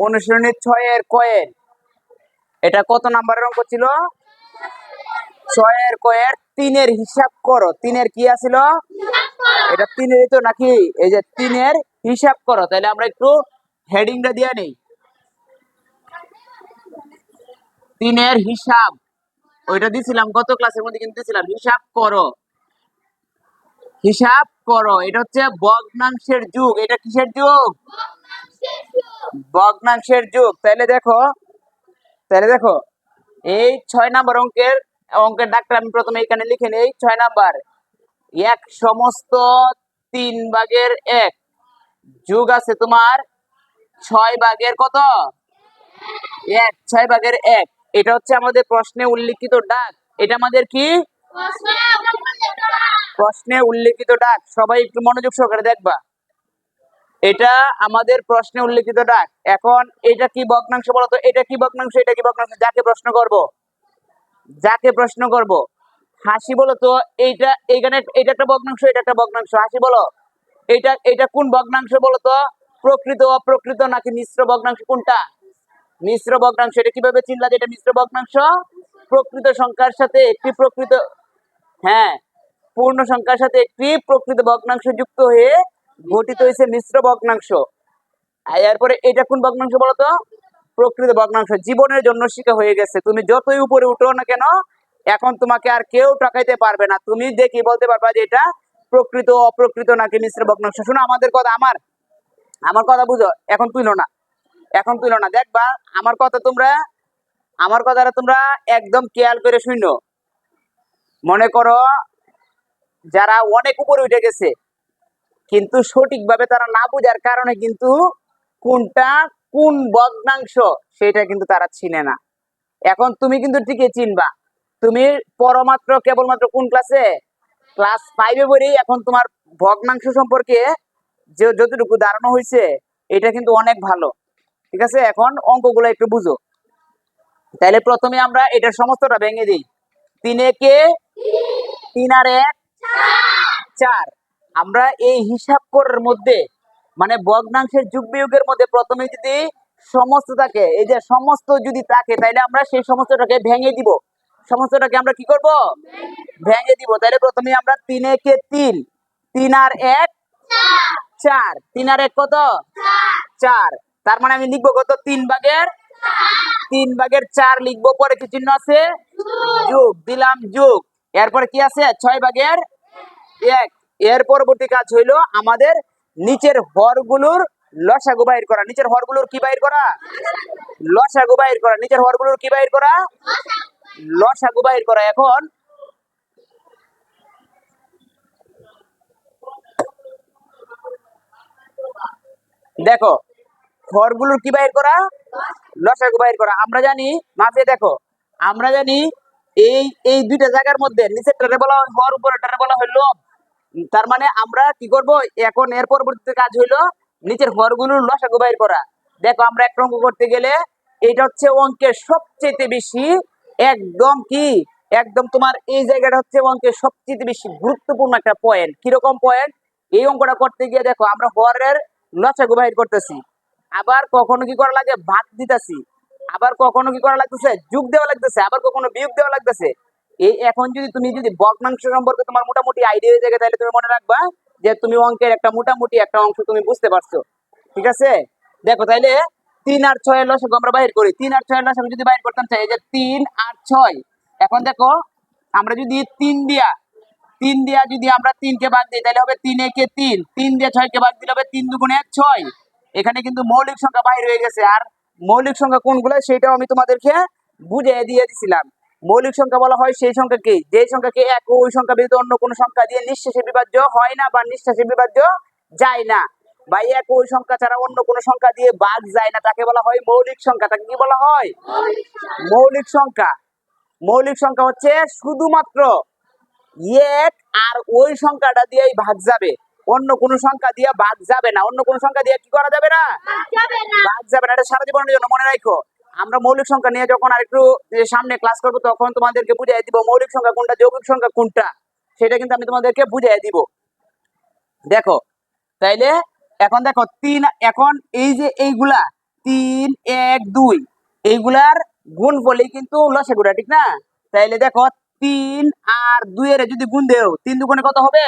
অনুশীলনী 6 এর কয়ের এটা কত নাম্বারের অঙ্ক ছিল? 6 এর কয়ের 3 এর হিসাব করো। 3 এর কি আছিল? এটা 3 এরই তো নাকি? এই যে 3 এর হিসাব করো। তাহলে আমরা একটু হেডিংটা দিয়ে নেই। 3 এর হিসাব ওইটা দিছিলাম গত ক্লাসের মধ্যে, কিন্তু দিছিলাম হিসাব করো। হিসাব করো এটা হচ্ছে ভগ্নাংশের যুগ। এটা কিসের যুগ? ভগ্নাংশের যুগ। তাহলে দেখো এই 6 নাম্বার অঙ্কের ডাক্তার আমি প্রথমে এখানে লিখে নেই। 6 নাম্বার, এক সমস্ত 3 ভাগের 1 যুগ আছে তোমার 6 ভাগের কত? 1। 6 ভাগের 1 এটা হচ্ছে আমাদের প্রশ্নে উল্লিখিত ডাক। এটা আমাদের কি? প্রশ্নে উল্লিখিত ডাক। সবাই একটু মনোযোগ সহকারে দেখবা। এটা আমাদের প্রশ্নে উল্লিখিত ডাক। এখন এটা কি ভগ্নাংশ বলতো? এটা কি ভগ্নাংশ? এটা কি ভগ্নাংশ? যাকে প্রশ্ন করব হাসি বলো তো, এইটা এইখানে এটা একটা ভগ্নাংশ, এটা একটা ভগ্নাংশ। হাসি বলো, এটা কোন ভগ্নাংশ বলো তো? প্রকৃত, অপ্রকৃত নাকি মিশ্র ভগ্নাংশ? কোনটা? মিশ্র ভগ্নাংশ। এটা কিভাবে চিনলা যে এটা মিশ্র ভগ্নাংশ? প্রকৃত সংখ্যার সাথে একটি প্রকৃত, হ্যাঁ, পূর্ণ সংখ্যার সাথে একটি প্রকৃত ভগ্নাংশ যুক্ত হয়ে গঠিত হয়েছে মিশ্র ভগ্নাংশ। এরপরে এটা কোন ভগ্নাংশ বলতো? প্রকৃত ভগ্নাংশ। জীবনের জন্য শিক্ষা হয়ে গেছে। তুমি যতই উপরে উঠো না কেন, এখন তোমাকে আর কেউ টাকাইতে পারবে না। তুমি দেখি বলতে পারবা যে এটা প্রকৃত, অপ্রকৃত নাকি মিশ্র ভগ্নাংশ। শোনো আমাদের কথা, আমার কথা বুঝো। এখন তুইলো না, দেখবা আমার কথাটা তোমরা একদম খেয়াল করে শুনো। মনে করো যারা অনেক উপরে উঠে গেছে, কিন্তু সঠিকভাবে তারা না বোঝার কারণে কিন্তু কোনটা কোন ভগ্নাংশ সেটা কিন্তু তারা চিনে না। এখন তুমি কিন্তু ঠিকই চিনবা। তুমি কেবলমাত্র কোন ক্লাসে? ক্লাস 5-এ পড়েই এখন তোমার ভগ্নাংশ সম্পর্কে যে যতটুকু ধারণা হয়েছে এটা কিন্তু অনেক ভালো। ঠিক আছে, এখন অঙ্কগুলো একটু বুঝো। তাহলে প্রথমে আমরা এটার সমস্তটা ভেঙে দিই। 3 একে 3 আর 1 4। আমরা এই হিসাব করার মধ্যে মানে ভগ্নাংশের যুগ বিয়োগের মধ্যে প্রথমে যদি সমস্ত থাকে, এই যে সমস্ত যদি থাকে, তাহলে আমরা সেই সমস্তটাকে ভেঙে দিব। সমস্তটাকে আমরা কি করব? ভেঙে দিব। তাহলে প্রথমে আমরা 3 একে 3, 3 আর 1 4, 3 আর 1 কত? 4। তার মানে আমি লিখবো কত? 3 ভাগের 4 লিখবো। পরে কি চিহ্ন আছে? যোগ দিলাম, যোগ। এরপরে কি আছে? 6 ভাগের 1। এর পরবর্তী কাজ হইলো আমাদের নিচের হরগুলোর লসাগু বাইর করা। নিচের হরগুলোর কি বাইর করা? লসাগু বাইর করা। নিচের হরগুলোর কি বাইর করা? লসাগু বাইর করা। এখন দেখো হরগুলোর কি বাইর করা? লসাগু বাইর করা। আমরা জানি মাঝে দেখো, আমরা জানি এই এই দুইটা জায়গার মধ্যে নিচেরটারে বলা হয় হর, উপরেরটারে বলা হয় লব। তার মানে আমরা কি করব? এখন এর পরবর্তী কাজ হইলো নিচের হরগুলোর লসাগু বাইর করা। দেখো আমরা একটা অঙ্ক করতে গেলে এটা হচ্ছে অঙ্কের সবচেয়ে বেশি একদম কি একদম তোমার এই জায়গাটা হচ্ছে অঙ্কের সবচেয়ে বেশি গুরুত্বপূর্ণ একটা পয়েন্ট। কিরকম পয়েন্ট? এই অঙ্কটা করতে গিয়ে দেখো আমরা হরের লসাগু বাইর করতেছি, আবার কখনো কি করা লাগে? ভাগ দিতেছি, আবার কখনো কি করা লাগতেছে? যোগ দেওয়া লাগতেছে, আবার কখনো বিয়োগ দেওয়া লাগতেছে। এই এখন যদি ভগ্নাংশ সম্পর্কে তোমার মোটামুটি আইডিয়া হয়ে যায়, তাহলে তুমি মনে রাখবা যে তুমি অঙ্কের একটা মোটামুটি একটা অংশ তুমি বুঝতে পারছো। ঠিক আছে, দেখো তাইলে 3 আর 6 এর লসাগু আমরা বাইর করি। 3 আর 6 এর লসাগু যদি বাইর করতাম চাই, এই যে 3 আর 6। এখন দেখো আমরা যদি 3 দিয়া যদি আমরা 3 কে ভাগ দিই, তাহলে হবে 3 একে 3, 3 দিয়ে 6 কে ভাগ দিলে হবে 3 দুগুণে 1 6। এখানে কিন্তু মৌলিক সংখ্যা বাইর হয়ে গেছে। আর মৌলিক সংখ্যা কোনগুলো সেটাও আমি তোমাদেরকে বুঝিয়ে দিয়ে দিছিলাম। মৌলিক সংখ্যা বলা হয় সেই সংখ্যাকে, যে সংখ্যাকে এক ও ওই সংখ্যা ব্যতীত অন্য কোনো সংখ্যা দিয়ে নিঃশেষে বিভাজ্য হয় না বা নিঃশেষে বিভাজ্য যায় না, বা এক ও ওই সংখ্যা ছাড়া অন্য কোনো সংখ্যা দিয়ে ভাগ যায় না, তাকে বলা হয় মৌলিক সংখ্যা। তাকে কি বলা হয়? মৌলিক সংখ্যা। মৌলিক সংখ্যা হচ্ছে শুধুমাত্র এক আর ওই সংখ্যাটা দিয়েই ভাগ যাবে, অন্য কোনো সংখ্যা দিয়ে ভাগ যাবে না। অন্য কোনো সংখ্যা দিয়ে কি করা যাবে না? ভাগ যাবে না। এটা সারা জীবনের জন্য মনে রাখো। আমরা মৌলিক সংখ্যা নিয়ে যখন আরেকটু সামনে ক্লাস করব, তখন তোমাদেরকে বুঝিয়ে দিব মৌলিক সংখ্যা কোনটা, যৌগিক সংখ্যা কোনটা, সেটা কিন্তু আমি তোমাদেরকে বুঝিয়ে দিব। দেখো তাইলে এখন দেখো 3, এখন এই যে এইগুলা 3 1 2 এইগুলার গুণফলই কিন্তু লসাগুটা, ঠিক না? তাইলে দেখো 3 আর 2 এর যদি গুণ দেও 3 দুগুণে কত হবে?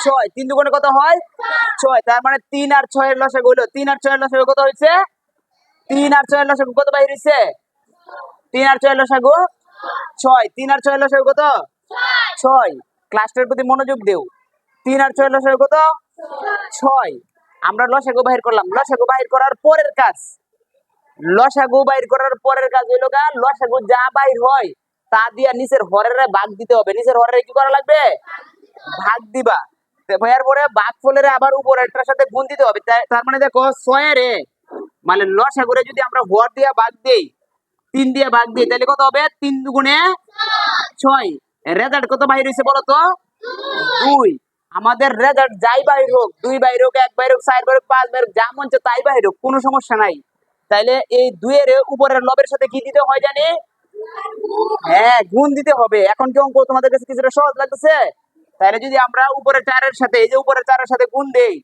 6। 3 দুগুণে কত হয়? 6। তার মানে 3 আর 6 এর লসাগু হলো, 3 আর 6 এর লসাগু কত হইছে? 3 আর 6 এর লসাগু কত বাইর হইছে? 3 আর 6 এর লসাগু 6। 3 আর 6 এর লসাগু কত? 6। ক্লাসটার প্রতি মনোযোগ দেও। 3 আর 6 এর লসাগু কত? 6। আমরা লসাগু বাহির করলাম। লসাগু বাহির করার পরের কাজ, লসাগু বাইর করার পরের কাজ হইলো গা, লসাগু যা বাইর হয় তা দিয়া নিচের হরের ভাগ দিতে হবে। নিচের হরের কি করা লাগবে? ভাগ দিবা। এর পরে ভাগ ফলের আবার উপরেরটার সাথে গুণ দিতে হবে। তার মানে দেখো 6 এর মানে লসাগুরে যদি আমরা হর দিয়া ভাগ দেই, 3 দিয়ে ভাগ দিই, তাহলে কত হবে? 3 দুগুণে 6। রেজাল্ট কত বাইর হইছে বলো তো? 2। আমাদের রেজাল্ট যাই বাইর হোক, 2 বাইর হোক, 1 বাইর হোক, 4 বাইর হোক, 5 বাইর হোক, যা মন চায় তাই বাইর হোক, কোনো সমস্যা নাই। তাইলে এই 2 এর উপরের লবের সাথে কি দিতে হয় জানি? হ্যাঁ, গুণ দিতে হবে। এখন কি অঙ্ক তোমাদের কাছে কিছুটা সহজ লাগতেছে? তাহলে যদি আমরা উপরের 4 এর সাথে, এই যে উপরের 4 এর সাথে গুণ দেই,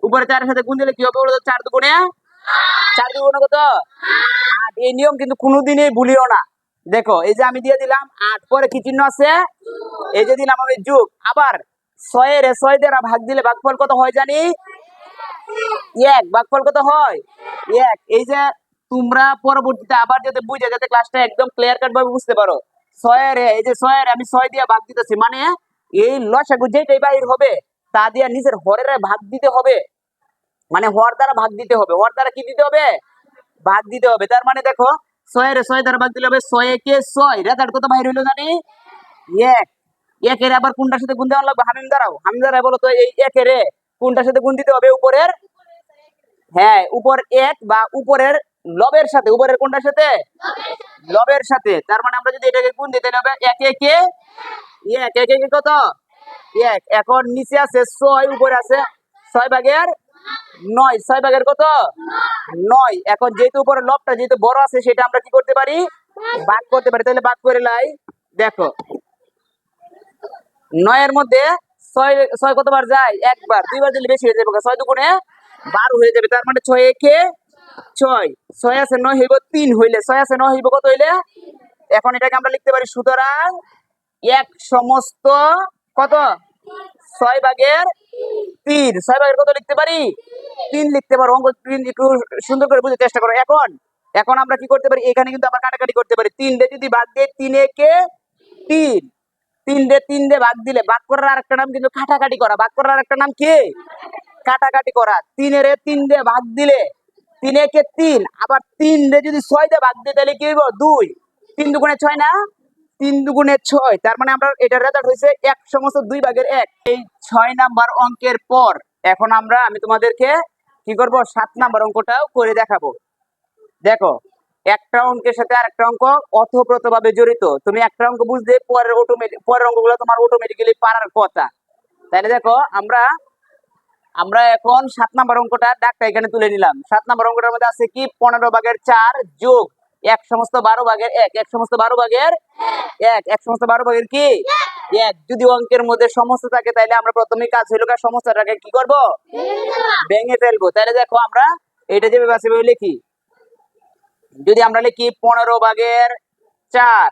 উপরের 4 এর সাথে গুণ দিলে কি হবে বলো তো? 4 দুগুণে 4 দুগুণে কত? 8। এই নিয়ম কিন্তু কোনোদিনই ভুলিও না। দেখো এই যে আমি দিয়ে দিলাম 8, পরে কি চিহ্ন আছে? এই যে দিলাম আমি যোগ। আবার 6 এর 6 দ্বারা ভাগ দিলে ভাগফল কত হয় জানি? 1। ভাগফল কত হয়? 1। এই যে তোমরা পরবর্তীতে আবার যাতে বুঝে, যাতে ক্লাসটা একদম ক্লিয়ার কাট ভাবে বুঝতে পারো, 6 এর এই যে 6 এর আমি 6 দিয়ে ভাগ দিতেছি, মানে এই লসাগু যেটাই বাহির হবে তা দিয়ে নিচের হরের ভাগ দিতে হবে। মানে হর দ্বারা ভাগ দিতে হবে। হর দ্বারা কি দিতে হবে? ভাগ দিতে হবে। তার মানে দেখো 6 এর 6 দ্বারা ভাগ দিলে হবে 6 একে 6। রেজাল্ট কত বাইর হইলো জানি? 1। 1 এর আবার কোনটার সাথে গুণ দেওয়া লাগবে? হামিম দাঁড়াও, হামিম দাঁড়াও, বলো তো এই 1 এর কোনটার সাথে গুণ দিতে হবে? উপরের, হ্যাঁ উপর 1 বা উপরের লবের সাথে। উপরের কোনটার সাথে? লবের সাথে। তার মানে আমরা যদি এটাকে গুণ দিতে হবে 1 একে 1, 1 একে কত? 1। এখন নিচে আছে 6, উপরে আছে 6 ভাগের 9। 6 ভাগের কত? 9। এখন যেহেতু উপরে লবটা যেহেতু বড় আছে, সেটা আমরা কি করতে পারি? ভাগ করতে পারি। তাহলে ভাগ করে লাই। দেখো 9 এর মধ্যে 6 6 কতবার যায়? একবার। দুইবার দিলে বেশি হয়ে যাবে, 6 দুগুণে 12 হয়ে যাবে। তার মানে 6 একে 6। 6 আছে 9 হইব 3 হইলে, 6 আছে 9 হইব কত হইলে? এখন এটাকে আমরা লিখতে পারি, সুতরাং 1 সমস্ত কত? 6 ভাগের 3। 6 ভাগের কত লিখতে পারি? 3 লিখতে পারো। অঙ্ক একটু সুন্দর করে বুঝতে চেষ্টা করো। এখন এখন আমরা কি করতে পারি? এখানে কিন্তু আবার কাটাকাটি করতে পারি। 3 দিয়ে যদি ভাগ দেই, 3 একে 3। 3 দিয়ে ভাগ দিলে, ভাগ করার আরেকটা নাম কিন্তু কাটাকাটি করা। ভাগ করার আরেকটা নাম কি? কাটাকাটি করা। 3 এর 3 দিয়ে ভাগ দিলে 3 একে 3। আবার 3 দিয়ে যদি 6 দিয়ে ভাগ দিই, তাহলে কি হইব? 2। 3 দুগুণে 6 না? 3 দুগুণে 6। তার মানে আমরা এটার রেজাল্ট হইছে 1 সমস্ত 2 ভাগের 1। এই 6 নাম্বার অঙ্কের পর এখন আমি তোমাদেরকে কি করব? 7 নাম্বার অঙ্কটাও করে দেখাবো। দেখো একটা অঙ্কের সাথে আরেকটা অঙ্ক ওতপ্রোতভাবে জড়িত। তুমি একটা অঙ্ক বুঝলে পরের অঙ্কগুলো তোমার অটোমেটিক্যালি পারার কথা। তাহলে দেখো আমরা আমরা এখন 7 নাম্বার অঙ্কটা ডাকটা এখানে তুলে নিলাম। 7 নাম্বার অঙ্কটার মধ্যে আছে কি? 15 ভাগের 4 যোগ 1 সমস্ত 12 ভাগের 1। 1 সমস্ত 12 ভাগের 1। 1 সমস্ত 12 ভাগের কি? 1। যদি অঙ্কের মধ্যে সমস্ত থাকে, তাহলে আমরা প্রথমেই কাজ হইলো সমস্তটাকে কি করব? ভেঙে ফেলবো। তাহলে দেখো আমরা এটা যেভাবে আছে সেভাবে লিখি। যদি আমরা লিখি 15 ভাগের 4,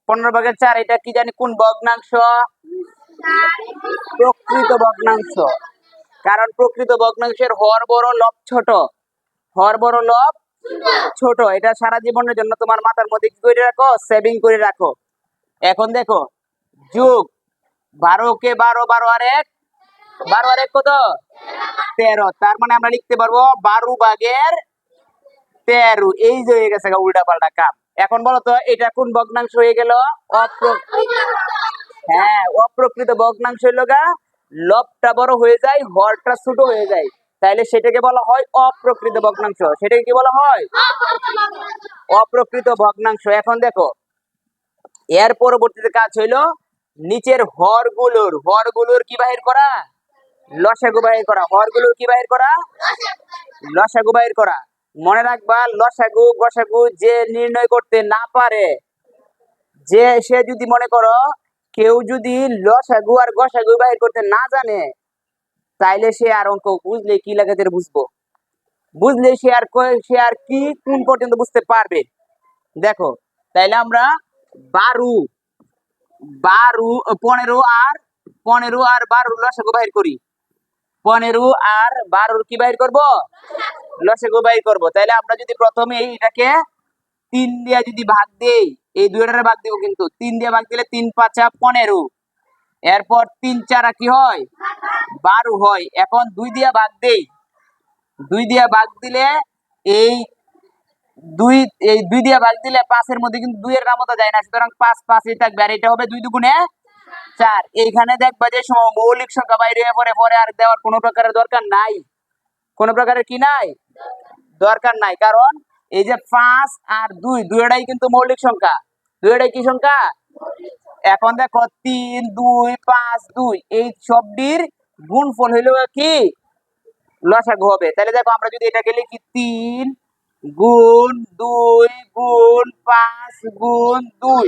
15 ভাগের 4, এটা কি জানি কোন ভগ্নাংশ? প্রকৃত ভগ্নাংশ। কারণ প্রকৃত ভগ্নাংশের হর বড় লব ছোট। হর বড় লব ছোট। এটা সারা জীবনের জন্য তোমার মাথার মধ্যে কি করে রাখো? সেভিং করে রাখো। এখন দেখো যোগ 12 কে 12, 12 আর 1, 12 আর 1 কত? 13। তার মানে আমরা লিখতে পারবো 12 ভাগের 13। এই যে হয়ে গেছে উল্টা পাল্টা কাম। এখন বলো তো এটা কোন ভগ্নাংশ হয়ে গেল? হ্যাঁ, অপ্রকৃত ভগ্নাংশ হইল গা লবটা বড় হয়ে যায়, হরটা ছোট হয়ে যায়। তাইলে সেটাকে বলা হয় অপ্রকৃত ভগ্নাংশ। সেটাকে কি বলা হয়? অপ্রকৃত ভগ্নাংশ। এখন দেখো এর পরবর্তীতে কাজ হইলো নিচের হরগুলোর কি বাহির করা? লসাগু বাহির করা। হরগুলোর কি বাহির করা? লসাগু বাহির করা। মনে রাখবা, লসাগু গসাগু যে নির্ণয় করতে না পারে, যে সে যদি মনে করো কেউ যদি লসাগু আর গসাগু বাহির করতে না জানে, তাইলে সে আর অঙ্ক বুঝলে কি লাগাতে বুঝবো? বুঝলে সে আর কি কোন পর্যন্ত বুঝতে পারবে। দেখো তাইলে আমরা 12 12 15 আর 12 লসাগু বাহির করি। 15 আর 12 কি বাহির করব? লসাগু বাহির করব। তাইলে আমরা যদি প্রথমে এটাকে 3 দিয়ে যদি ভাগ দেই, এই দুইটারে ভাগ দিব, কিন্তু 3 দিয়ে ভাগ দিলে 3 5 15, এরপর 3 4 কি হয়? 12 হয়। এখন 2 দিয়ে ভাগ দেই, 2 দিয়ে ভাগ দিলে এই দুই এই 2 দিয়ে ভাগ দিলে 5 এর মধ্যে কিন্তু 2 এর নামতা যায় না, সুতরাং 5 5ই থাকবে, আর এটা হবে 2 দুগুণে 4। এইখানে দেখবা যে মৌলিক সংখ্যা বাইরে হয়ে পড়ে, পরে আর দেওয়ার কোনো প্রকারের দরকার নাই, কোনো প্রকারের কি নাই, দরকার নাই। কারণ এই যে 5 আর 2 দুইটাই কিন্তু মৌলিক সংখ্যা, দুইটাই কি সংখ্যা? এখন দেখো 3 2 5 2 এই সবটির গুণফল হইল কি? লসাগু হবে। তাহলে দেখো আমরা যদি এটাকে লিখি 3 গুণ 2 গুণ 5 গুণ 2,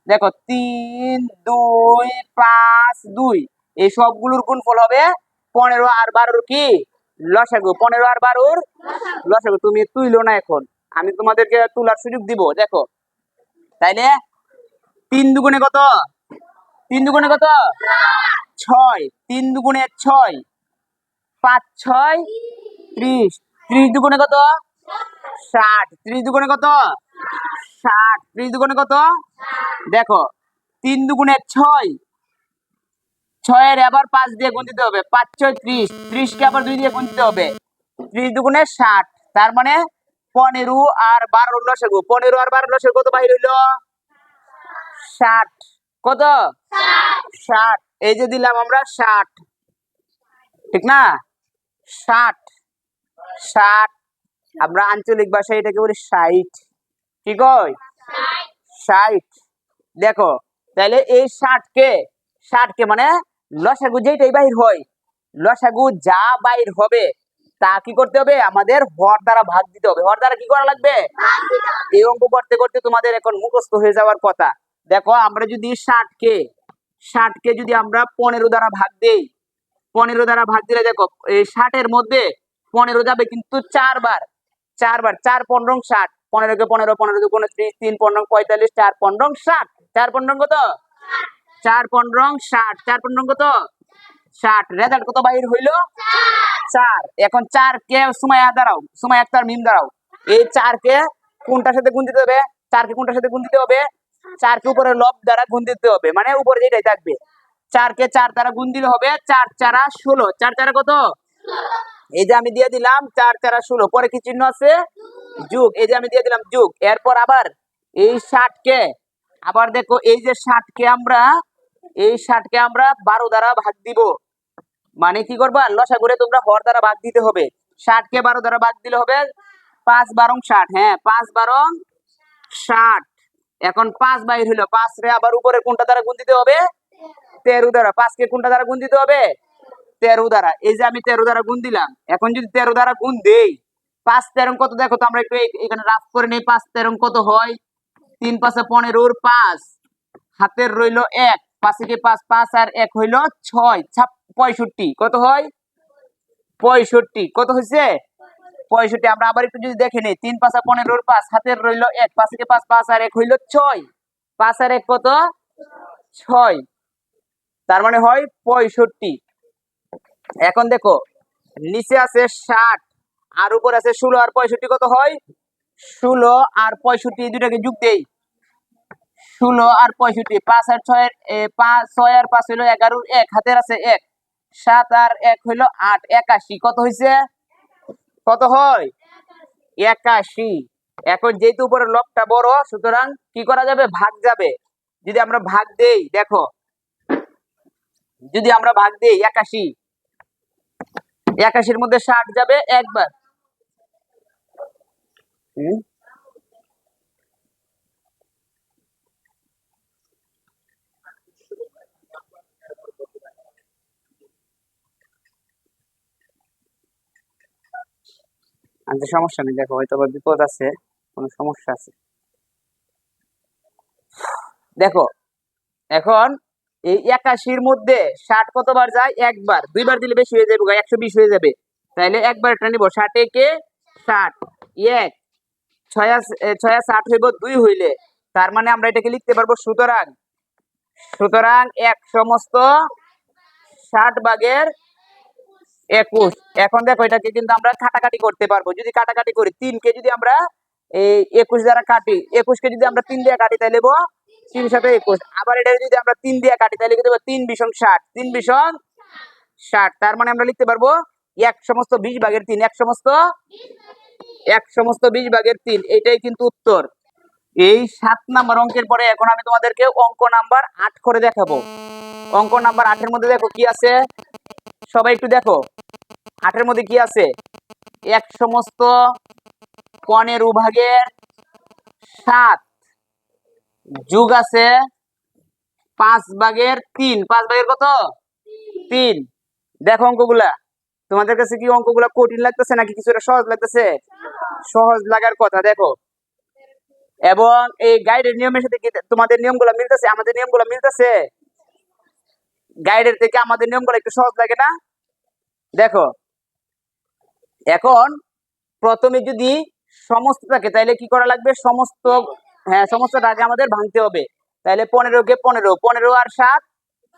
দেখো 3 2 5 2 এই সবগুলোর গুণফল হবে 15 আর 12 কি? লসাগু। 15 আর 12 লসাগু। তুমি তুইলো না, এখন আমি তোমাদেরকে তোলার সুযোগ দিব। দেখো তাইলে 3 দুগুণে কত? 3 দুগুণে কত? 6। 3 দুগুণে 6, 5 6 30। 30 দুগুণে কত? 60। 30 দুগুণে কত? 60। 30 দুগুণে কত? দেখো 3 দুগুণে 6, 6 এর আবার 5 দিয়ে গুণ দিতে হবে, 5 6 30, 30 কে আবার 2 দিয়ে গুণ দিতে হবে, 30 দুগুণে 60। তার মানে 15 আর 12 লসাগু। 15 আর 12 লসাগু কত বাহির হইলো? 60। কত? 60। এই যে দিলাম আমরা 60, ঠিক না? 60 60 আমরা আঞ্চলিক ভাষায় এটাকে বলি 60। কি কই? 60। দেখো তাহলে এই 60 কে মানে লসাগু যেটাই বাহির হয়, লসাগু যা বাহির হবে তা কি করতে হবে? আমাদের হর দ্বারা ভাগ দিতে হবে। হর দ্বারা কি করা লাগবে? এই অঙ্ক করতে করতে তোমাদের এখন মুখস্থ হয়ে যাওয়ার কথা। দেখো আমরা যদি 60কে যদি আমরা 15 দ্বারা ভাগ দেই, 15 দ্বারা ভাগ দিলে দেখো এই 60 এর মধ্যে 15 যাবে কিন্তু 4 বার, 4 15 60, 15 কে 15, 15 দুগুণে 30, 3 15 45, 4 15 60, 4 15 কত? 4 15 60, 4 15 কত? 60। রেজাল্ট কত বাহির হইলো? 4। এখন 4 কে সুমাইয়া দাঁড়াও, সুমাইয়া আক্তার মিম দাঁড়াও, এই 4 কে কোনটার সাথে গুণ দিতে হবে? 4 কে কোনটার সাথে গুণ দিতে হবে? 4 কে উপরে লব দ্বারা গুণ দিতে হবে, মানে উপরে যেটাই থাকবে 4 কে 4 দ্বারা গুণ দিলে হবে 4 4 16, 4 4 কত? এই যে আমি দিয়ে দিলাম 4 4 16, পরে কি চিহ্ন আছে? যোগ। এই যে আমি দিয়ে দিলাম যোগ। এরপর আবার এই 60 কে আবার দেখো এই যে 60 কে আমরা 12 দ্বারা ভাগ দিব, মানে কি করবা? লসাগুরে তোমরা হর দ্বারা ভাগ দিতে হবে। 60 কে 12 দ্বারা ভাগ দিলে হবে 5 12 60। হ্যাঁ 5 12 60। এখন 5 বাইর হইলো, 5 রে আবার উপরে কোনটা দ্বারা গুণ দিতে হবে? 13 দ্বারা। 5 কে কোনটা দ্বারা গুণ দিতে হবে? 13 দ্বারা। এই যে আমি 13 দ্বারা গুণ দিলাম। এখন যদি 13 দ্বারা গুণ দেই, 5 13 কত? দেখো তো আমরা একটু এখানে রাফ করে নেই। 5 13 কত হয়? 3 5 15, 5 হাতের রইলো 1, 5 কে 5, 5 আর 1 হইলো 6, 65। কত হয়? 65। কত হয়েছে? 65। আমরা আবার একটু যদি দেখে নেই, 3 5 15, 5 হাতের রইলো 1, 5 কে 5, 5 আর 1 হইলো 6, 5 আর 1 কত? 6, তার মানে হয় 65। এখন দেখো নিচে আছে 60 আর উপরে আছে 16 আর 65, কত হয়? 16 আর 65 এই দুটাকে যোগ দেই, 16 আর 65, 5 আর 6 5 6 আর 5 হইলো 11, 1 হাতের আছে 1, 7 আর 1 হইলো 8, 81। কত হইছে? কত হয়? 81। এখন যেহেতু উপরে লবটা বড়, সুতরাং কি করা যাবে? ভাগ যাবে। যদি আমরা ভাগ দেই, দেখো যদি আমরা ভাগ দেই 81, 81 এর মধ্যে 60 যাবে একবার। আচ্ছা সমস্যা নেই, দেখো হয়তো বিপদ আছে, কোনো সমস্যা আছে। দেখো এখন এই 81 মধ্যে 60 কতবার যায়? একবার। দুইবার দিলে বেশি হয়ে যাবে, 120 হয়ে যাবে। তাইলে একবার এটা নিব। 60 কে 60 এক 6 হইব 2 হইলে, তার মানে আমরা এটাকে লিখতে পারবো সুতরাং সুতরাং 1 সমস্ত 60/21। এখন দেখো এটাকে কিন্তু আমরা কাটাকাটি করতে পারবো। যদি কাটাকাটি করি 3 কে যদি আমরা এই 21 দ্বারা কাটি, 21 কে যদি আমরা 3 দিয়ে কাটি তাহলে লিখবো 3 7 21। আবার এটা যদি আমরা 3 দিয়ে কাটি তাহলে লিখে দেবো 3 বিশং 60, 3 বিশং 60। তার মানে আমরা লিখতে পারবো 1 সমস্ত 20/3, 1 সমস্ত 20/3। এটাই কিন্তু উত্তর। এই 7 নাম্বার অঙ্কের পরে এখন আমি তোমাদেরকে অঙ্ক নাম্বার 8 করে দেখাবো। অঙ্ক নাম্বার 8 এর মধ্যে দেখো কি আছে, সবাই একটু দেখো 8 এর মধ্যে কি আছে। 1 সমস্ত 15/7 যোগ আছে 5/3, 5 কত 3। দেখো অঙ্কগুলা, তোমাদের কাছে কি অঙ্কগুলা কঠিন লাগতেছে নাকি কিছুটা সহজ লাগতেছে? সহজ লাগার কথা। দেখো, এবং এই গাইডের নিয়মের সাথে কি তোমাদের নিয়মগুলো মিলতেছে? আমাদের নিয়মগুলো মিলতেছে? গাইডের থেকে আমাদের নিয়মগুলো একটু সহজ লাগে না? দেখো, এখন প্রথমে যদি সমস্ত থাকে তাহলে কি করা লাগবে? সমস্ত, হ্যাঁ, সমস্তটা আগে আমাদের ভাঙতে হবে। তাহলে 15 কে 15, 15 আর 7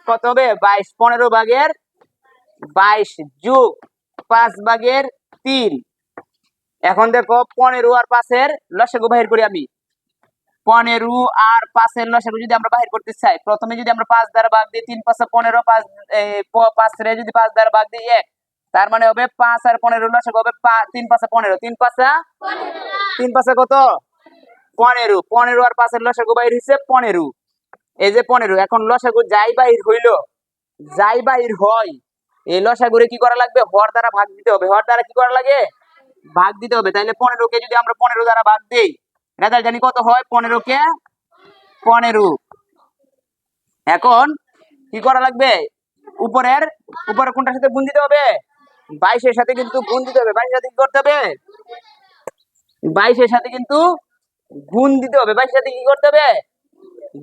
কত হবে? 22। 15/22 যোগ 5/3। এখন দেখো 15 আর 5 এর লসাগু বাহির করি আমি। 15 আর 5 এর লসাগু যদি আমরা বাহির করতে চাই, প্রথমে যদি আমরা 5 দ্বারা ভাগ দিই 3 5 15, 5 রে যদি 5 দ্বারা ভাগ দিই 1, তার মানে হবে 5 আর 15 লসাগু হবে 3 5 15, 3 5 3 5 কত 15। 15 আর 5 এর লসাগু বাহির হইছে 15। এই যে 15, এখন লসাগু যাই বাহির হইলো, যাই বাহির হয়, এই লসাগুরে কি করা লাগবে? হর দ্বারা ভাগ দিতে হবে। হর দ্বারা কি করা লাগে? ভাগ দিতে হবে। তাহলে 15 কে যদি আমরা 15 দ্বারা ভাগ দেই, রেজাল্ট জানি কত হয়? 15 কে 15। এখন কি করা লাগবে? উপরে কোনটার সাথে গুণ দিতে হবে? 22 এর সাথে কিন্তু গুণ দিতে হবে। 22 এর সাথে কি করতে হবে? 22 এর সাথে কিন্তু গুণ দিতে হবে। 22 এর সাথে কি করতে হবে?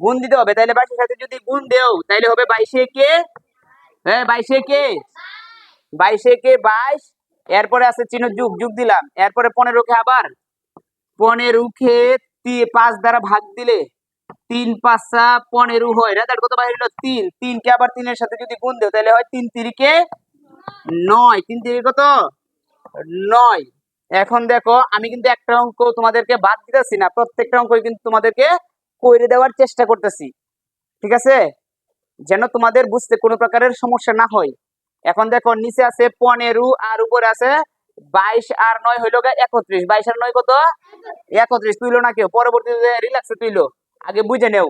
গুণ দিতে হবে। তাহলে 22 এর সাথে যদি গুণ দেও তাহলে হবে 22 কে, হ্যাঁ 22 কে 22। এরপরে আছে চিহ্ন যোগ, যোগ দিলাম। এরপরে 15 কে আবার 15 কে 5 দ্বারা ভাগ দিলে 3 5 15 হয়। রেজাল্ট কত বাহির হলো? 3। 3 কে আবার 3 এর সাথে যদি গুণ দেও তাহলে হয় 3 3 কে 9। 3 3 কত 9। এখন দেখো, আমি কিন্তু একটা অঙ্ক তোমাদেরকে বাদ দিতেছি না, প্রত্যেকটা অঙ্ক কিন্তু তোমাদেরকে করে দেওয়ার চেষ্টা করতেছি, ঠিক আছে, যেন তোমাদের বুঝতে কোনো প্রকারের সমস্যা না হয়। এখন দেখো, নিচে আছে 15 আর উপরে আছে 22 আর 9 হইলো 31। 22 আর 9 কত 31। তুইলো না কেউ, পরবর্তীতে রিল্যাক্সে তুইলো, আগে বুঝে নেও।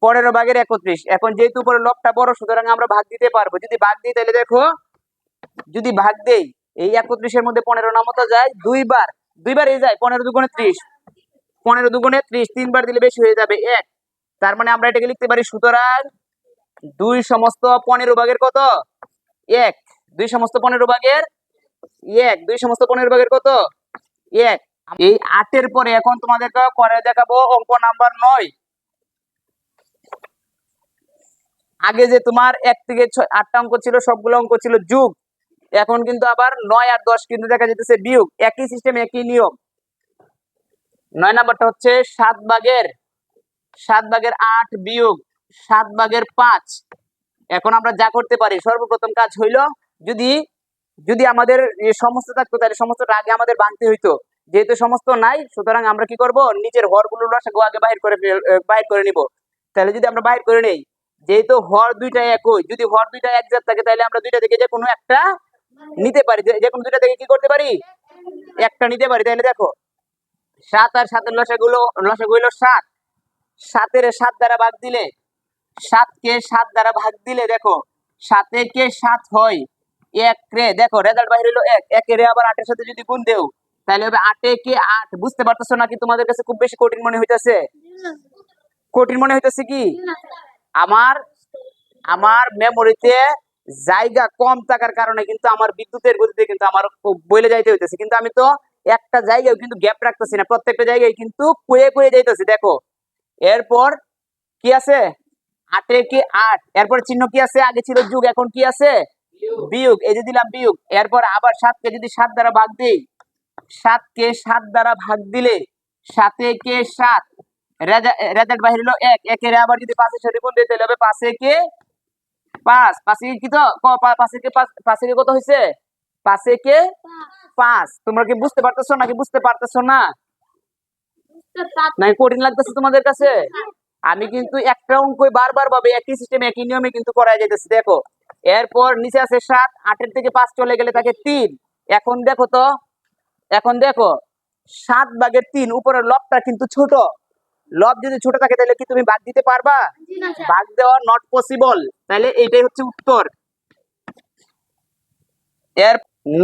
15/31। এখন যেহেতু উপরে লবটা বড়, সুতরাং আমরা ভাগ দিতে পারবো। যদি ভাগ দিই তাহলে দেখো, যদি ভাগ দেই এই 31 এর মধ্যে 15 নামতা যায় দুইবার, দুইবারই যায়। 15 দুগুণে 30, 15 দুগুণে 30, 3 বার দিলে বেশি হয়ে যাবে 1। তার মানে আমরা এটাকে লিখতে পারি সুতরাং 2 সমস্ত 15 কত 1। 2 সমস্ত 15 1। 2 সমস্ত 15 কত 1। এই 8 এর পরে এখন তোমাদেরকে করে দেখাবো অঙ্ক নাম্বার 9। আগে যে তোমার 1 থেকে 8টা অঙ্ক ছিল, সবগুলো অঙ্ক ছিল যোগ। এখন কিন্তু আবার 9 আর 10 কিন্তু দেখা যেতেছে বিয়োগ। একই সিস্টেম, একই নিয়ম। 9 নাম্বারটা হচ্ছে 7/8 বিয়োগ 7/5। এখন আমরা যা করতে পারি, সর্বপ্রথম কাজ হইলো, যদি যদি আমাদের সমস্ত থাকতো তাহলে সমস্তটা আগে আমাদের ভাঙতে হইতো। যেহেতু সমস্ত নাই, সুতরাং আমরা কি করব? নিচের হরগুলো লসাগু আগে বাহির করে নিব। তাহলে যদি আমরা বাহির করে নেই, যেহেতু হর দুইটা একই, যদি হর দুইটা এক জাত থাকে তাহলে আমরা দুইটা থেকে যে কোনো একটা নিতে পারি, যে কোনো দুইটা থেকে কি করতে পারি? একটা নিতে পারি। তাহলে দেখো, 7 আর 7 এর লসাগু হইলো 7। 7 এর 7 দ্বারা ভাগ দিলে, 7 কে 7 দ্বারা ভাগ দিলে দেখো 7 কে 7 হয় 1 রে। দেখো রেজাল্ট বাহির হলো 1। 1 এর আবার 8 এর সাথে যদি গুণ দেও তাহলে হবে 8 কে 8। বুঝতে পারতেছো নাকি? তোমাদের কাছে খুব বেশি কঠিন মনে হইতাছে? কঠিন মনে হইতাছে কি? আমার আমার মেমোরিতে জায়গা কম থাকার কারণে কিন্তু আমার বিদ্যুতের গতিতে কিন্তু আমার বইলে যাইতে হইতেছে, কিন্তু আমি তো একটা জায়গায় কিন্তু গ্যাপ রাখতেছি না, প্রত্যেকটা জায়গায় কিন্তু কয়ে যাইতেছি। দেখো, এরপর কি আছে? 8 কে 8। এরপর চিহ্ন কি আছে? আগে ছিল যোগ, এখন কি আছে? বিয়োগ। এই যে দিলাম বিয়োগ। এরপর আবার 7 কে যদি 7 দ্বারা ভাগ দেই 7 কে 7 দ্বারা ভাগ দিলে 7 কে 7, রেজাল্ট বাহির হলো 1। একের আবার যদি 5 এর সাথে গুণ দিই তাহলে হবে 5 কে 5, 5 কি তো 5 কে 5, 5 কে কত হইছে? 5 কে 5। তোমরা কি বুঝতে পারতেছো নাকি বুঝতে পারতেছো না? নাকি কঠিন লাগতেছে তোমাদের কাছে? আমি কিন্তু একটা অঙ্কই বারবার ভাবে একই সিস্টেমে একই নিয়মে কিন্তু করাই যাইতেছে। দেখো এরপর নিচে আছে 7, 8 থেকে 5 চলে গেলে থাকে 3। এখন দেখো তো, এখন দেখো 7/3, উপরের লবটা কিন্তু ছোট। লব যদি ছোট থাকে তাহলে কি তুমি ভাগ দিতে পারবা? ভাগ দেওয়া নট পসিবল। তাহলে এটাই হচ্ছে উত্তর। এর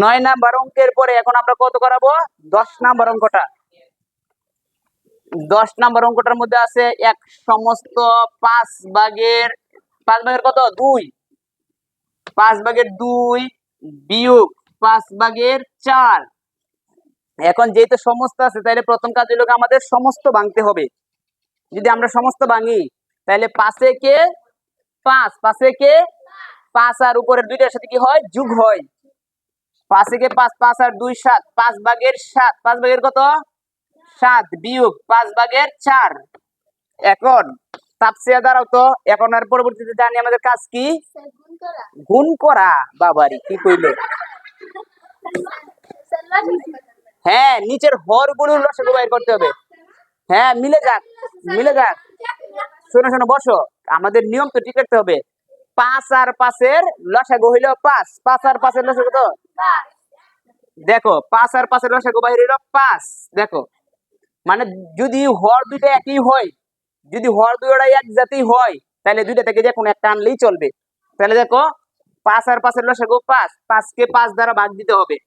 9 নাম্বার অঙ্কের পরে এখন আমরা কত করাবো? 10 নাম্বার অঙ্কটা। 10 নাম্বার অঙ্কটার মধ্যে আছে এক সমস্ত 5/5 কত? 2। 5/2 বিয়োগ 5/4। এখন যেহেতু সমস্ত আছে তাহলে প্রথম কাজ হলো আমাদের সমস্ত ভাঙতে হবে। যদি আমরা সমস্ত ভাঙি তাহলে 5 কে 5, 5 কে 5 আর উপরের দুইটার সাথে কি হয়? যোগ হয়। 5 কে 5, 5 আর 2 7, 5/7। 5 কত? 7 বিয়োগ 5/4। এখন তাপসিয়া দাঁড়াও তো, এখন আর পরবর্তীতে জানি আমাদের কাজ কি? গুণ করা। বাবারি কি কইলো? হ্যাঁ, নিচের হরগুলোর লসাগু বের করতে হবে। হ্যাঁ, মিলে যাক, মিলে যাক। শোনো শোনো, বসো। আমাদের নিয়ম তো ঠিক রাখতে হবে। 5 আর 5 এর লসাগু হইল 5। 5 আর 5 এর লসাগু তো দেখো 5 আর 5 এর লসাগু বাহির হইল 5। দেখো মানে যদি হর দুইটা একই হয়, যদি হর দুইটা এক জাতি হয় তাহলে দুইটা থেকে যে কোনো একটা আনলেই চলবে। তাহলে দেখো 5 আর 5 এর লসাগু 5। 5 কে 5 দ্বারা ভাগ দিতে হবে।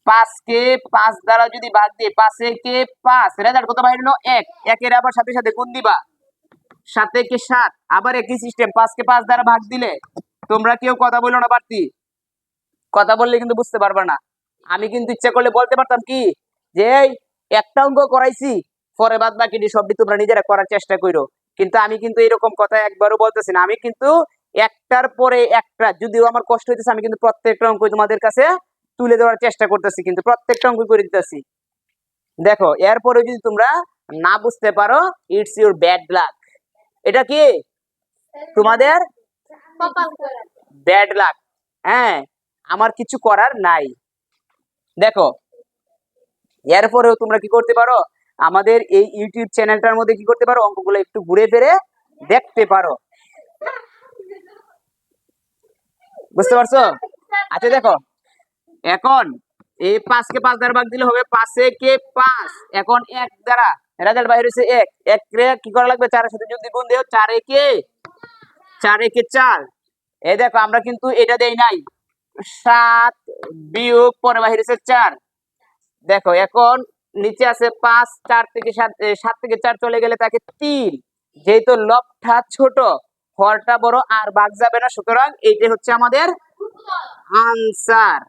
5 কে 5 দ্বারা যদি ভাগ দিই 5 কে 5, রেজাল্ট কত বাহির হলো? 1। একের আবার সাথে সাথে গুণ দিবা। 7 কে 7, আবার একই সিস্টেম। 5 কে 5 দ্বারা ভাগ দিলে, তোমরা কেউ কথা বলো না বাড়তি, কথা বললে কিন্তু বুঝতে পারবা না। আমি কিন্তু ইচ্ছা করলে বলতে পারতাম কি যে এই একটা অঙ্ক করাইছি, পরে বাদ বাকি সবটি তোমরা নিজেরা করার চেষ্টা করো। কিন্তু আমি কিন্তু এরকম কথা একবারও বলতেছি না। আমি কিন্তু একটার পরে একটা, যদিও আমার কষ্ট হইতেছে, আমি কিন্তু প্রত্যেকটা অঙ্ক তোমাদের কাছে তুলে দেওয়ার চেষ্টা করতেছি, কিন্তু প্রত্যেকটা অঙ্ক করে দিতেছি। দেখো এরপরে যদি তোমরা না বুঝতে পারো, ইটস ইউর ব্যাড লাক। এটা কি তোমাদের ব্যাড লাক। হ্যাঁ, আমার কিছু করার নাই। দেখো এরপরেও তোমরা কি করতে পারো, আমাদের এই ইউটিউব চ্যানেলটার মধ্যে কি করতে পারো, অঙ্কগুলো একটু ঘুরে ফিরে দেখতে পারো। বুঝতে পারছো? আচ্ছা দেখো, এখন এই 5 কে 5 দ্বারা ভাগ দিলে হবে 5 কে 5। এখন 1 দ্বারা রেজাল্ট বাইরে হচ্ছে 1। 1 রে কি করা লাগবে? 4 এর সাথে যদি গুণ দিও 4 কে 4। এই দেখো আমরা কিন্তু এটা দেই নাই। 7 বিয়োগ পরে বাইরে হচ্ছে 4। দেখো এখন নিচে আছে 5, 4 থেকে 7, 7 থেকে 4 চলে গেলে তাকে 3। যেহেতু লবটা ছোট, হরটা বড়, আর ভাগ যাবে না, সুতরাং এইটা হচ্ছে আমাদের আনসার।